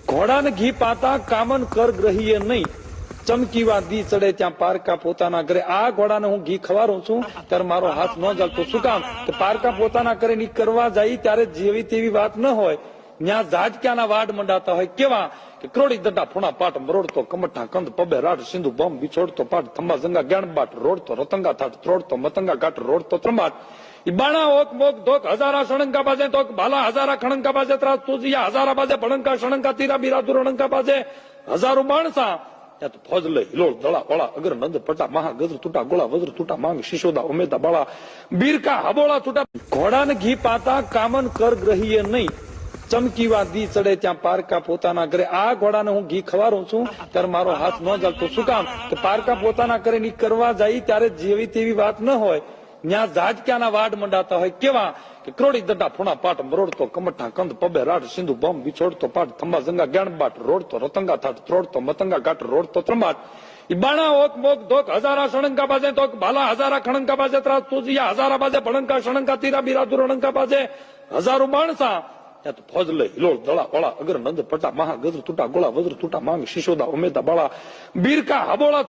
ઘોડાને ઘી પાતા કામન કર ગ્રહીએ નહીં, ચમકીવા દી ચડે ત્યાં પારકા પોતાના ઘરે. આ ઘોડાને હું ઘી ખવારું છું ત્યારે મારો હાથ ન જલતો. શું કામ? કે પારકા પોતાના ઘરે ની કરવા જાય ત્યારે જેવી તેવી વાત ન હોય, ત્યાં ઝાટક્યાના વાડ મંડાતા હોય. કેવા? કે ક્રોડી દડા ફૂણા પાટ મરોડતો, કમઠા કંદ પબે રાડ સિંધુ બમ બિછોડતો પાટ, થંબા જંગા જ્ઞાન બાટ રોડતો, રતંગા થાટ ત્રોડતો, મતંગા ઘાટ રોડતો ત્રંબાટ. બાણા ઓક મોક ધોક હજારા શણંકા બાજે તો ભાલા હજારા ખણંકા બાજે ત્રાસ તુજિયા હજારા બાજે ભણંકા શણંકા તીરા બીરા દુરણંકા બાજે હજારો માણસા. ત્યાં તો ફોજ લઈ હિલોળ દળા વળા અગર નંદ પટા મહા ગજર તૂટા ગોળા વજ્ર તૂટા માંગ શિશોદા ઉમેદા બાળા બીરકા હબોળા તૂટા. ઘોડાને ઘી પાતા કામન કર ગ્રહીએ નહીં, ચમકીવા દી ચડે ત્યાં પારકા પોતાના ઘરે. આ ઘોડાને હું ઘી ખવારું છું ત્યારે મારો હાથ ન જલતો. શું કામ? કે પારકા પોતાના ઘરે ની કરવા જાય ત્યારે જેવી તેવી વાત ન હોય, ત્યાં ઝાટક્યાના વાડ મંડાતા હોય. કેવા? કે ક્રોડી દડા ફૂણા પાટ મરોડતો, કમઠા કંદ પબે રાડ સિંધુ બમ બિછોડતો પાટ, થંબા જંગા જ્ઞાન બાટ રોડતો, રતંગા થાટ ત્રોડતો, મતંગા ઘાટ રોડતો ત્રંબાટ. બાણા ઓક મોક ધોક હજારા શણંકા બાજે તો ભાલા હજારા ખણંકા બાજે ત્રાસ તુજિયા હજારા બાજે ભણંકા શણંકા તીરા બીરા દુરણંકા બાજે હજારો માણસા. ત્યાં તો ફોજ લઈ હિલોળ દળા વળા અગર નંદ પટા મહા ગજર તૂટા ગોળા વજ્ર તૂટા માંગ શિશોદા ઉમેદા બાળા બીરકા હબોળા